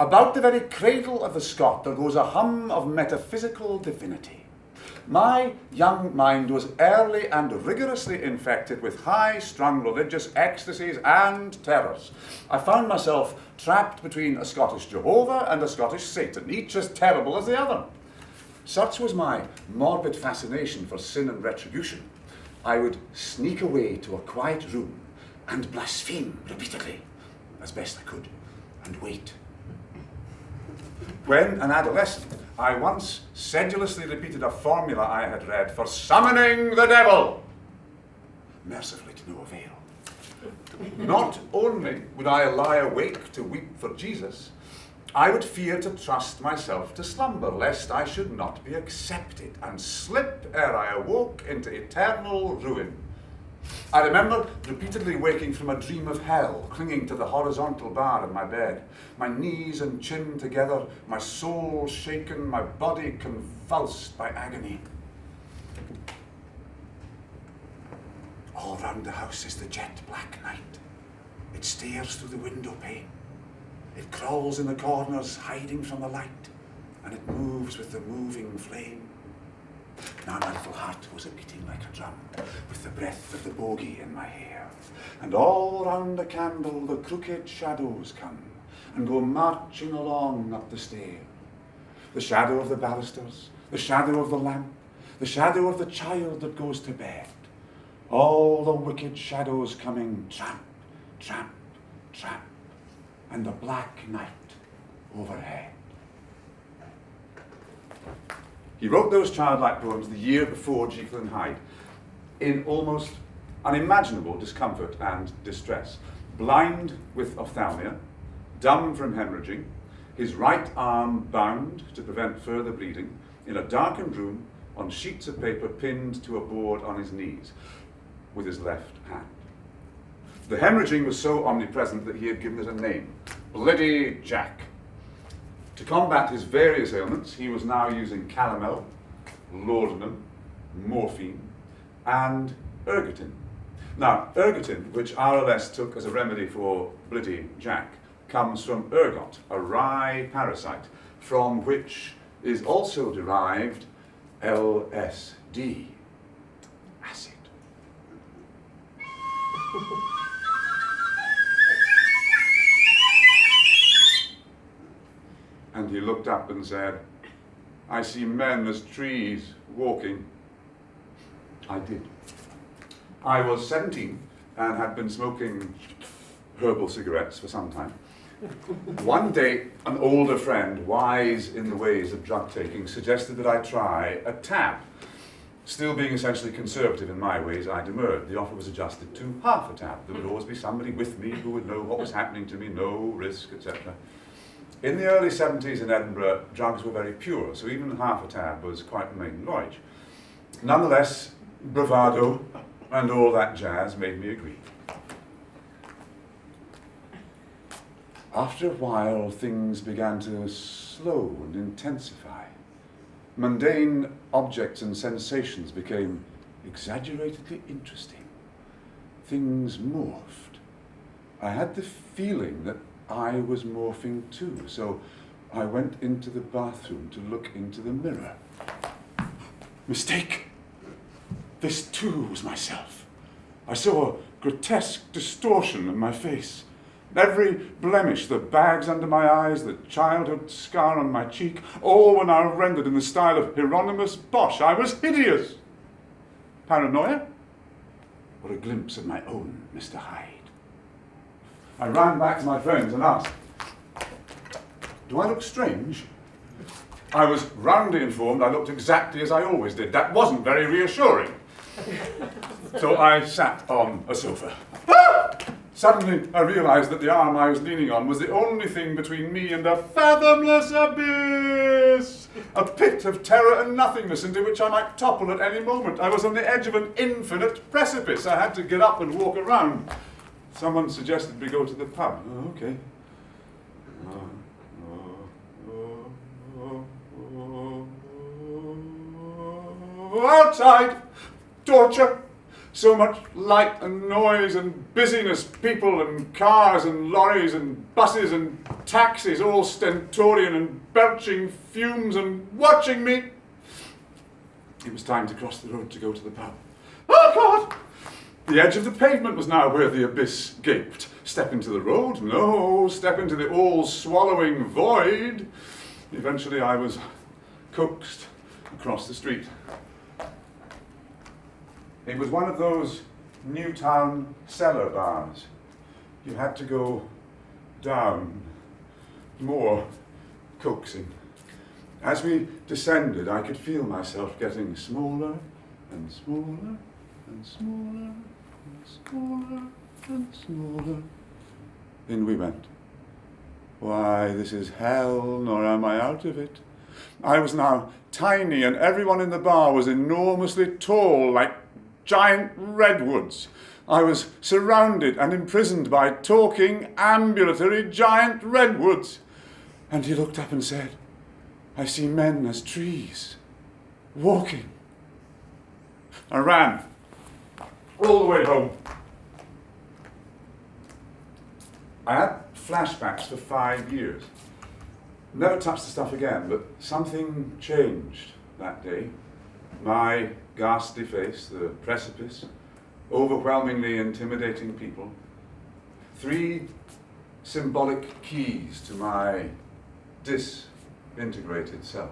About the very cradle of the Scot there goes a hum of metaphysical divinity. My young mind was early and rigorously infected with high-strung religious ecstasies and terrors. I found myself trapped between a Scottish Jehovah and a Scottish Satan, each as terrible as the other. Such was my morbid fascination for sin and retribution. I would sneak away to a quiet room and blaspheme repeatedly, as best I could, and wait. When an adolescent, I once sedulously repeated a formula I had read for summoning the devil, mercifully to no avail. Not only would I lie awake to weep for Jesus, I would fear to trust myself to slumber, lest I should not be accepted, and slip ere I awoke into eternal ruin. I remember repeatedly waking from a dream of hell, clinging to the horizontal bar of my bed, my knees and chin together, my soul shaken, my body convulsed by agony. All round the house is the jet black night. It stares through the window pane. It crawls in the corners, hiding from the light, and it moves with the moving flame. Now my little heart was a-beating like a drum, with the breath of the bogey in my hair. And all round the candle the crooked shadows come, and go marching along up the stair. The shadow of the balusters, the shadow of the lamp, the shadow of the child that goes to bed. All the wicked shadows coming tramp, tramp, tramp, and the black night overhead. He wrote those childlike poems the year before Jekyll and Hyde, in almost unimaginable discomfort and distress. Blind with ophthalmia, dumb from hemorrhaging, his right arm bound to prevent further bleeding, in a darkened room, on sheets of paper pinned to a board on his knees, with his left hand. The hemorrhaging was so omnipresent that he had given it a name, Bloody Jack. To combat his various ailments, he was now using calomel, laudanum, morphine, and ergotin. Now, ergotin, which RLS took as a remedy for Bloody Jack, comes from ergot, a rye parasite, from which is also derived LSD, acid. And he looked up and said, "I see men as trees walking." I did. I was 17 and had been smoking herbal cigarettes for some time. One day, an older friend, wise in the ways of drug taking, suggested that I try a tab. Still being essentially conservative in my ways, I demurred. The offer was adjusted to half a tab. There would always be somebody with me who would know what was happening to me, no risk, etc. In the early 70s in Edinburgh, drugs were very pure, so even half a tab was quite maiden voyage. Nonetheless, bravado and all that jazz made me agree. After a while, things began to slow and intensify. Mundane objects and sensations became exaggeratedly interesting. Things morphed. I had the feeling that I was morphing too, so I went into the bathroom to look into the mirror. Mistake! This too was myself. I saw a grotesque distortion of my face. Every blemish, the bags under my eyes, the childhood scar on my cheek, all were now rendered in the style of Hieronymus Bosch. I was hideous. Paranoia? Or a glimpse of my own Mr. Hyde? I ran back to my friends and asked, "Do I look strange?" I was roundly informed I looked exactly as I always did. That wasn't very reassuring. So I sat on a sofa. Suddenly I realised that the arm I was leaning on was the only thing between me and a fathomless abyss, a pit of terror and nothingness into which I might topple at any moment. I was on the edge of an infinite precipice. I had to get up and walk around. Someone suggested we go to the pub. Oh, okay. Outside, torture. So much light and noise and busyness, people and cars and lorries and buses and taxis all stentorian and belching fumes and watching me. It was time to cross the road to go to the pub. Oh, God! The edge of the pavement was now where the abyss gaped. Step into the road? No, step into the all-swallowing void. Eventually I was coaxed across the street. It was one of those Newtown cellar bars. You had to go down, more coaxing. As we descended, I could feel myself getting smaller and smaller and smaller and smaller and smaller. In we went. Why, this is hell, nor am I out of it. I was now tiny, and everyone in the bar was enormously tall, like giant redwoods. I was surrounded and imprisoned by talking, ambulatory giant redwoods. And he looked up and said, I see men as trees, walking. I ran all the way home. I had flashbacks for 5 years. Never touched the stuff again, but something changed that day. My ghastly face, the precipice, overwhelmingly intimidating people. 3 symbolic keys to my disintegrated self.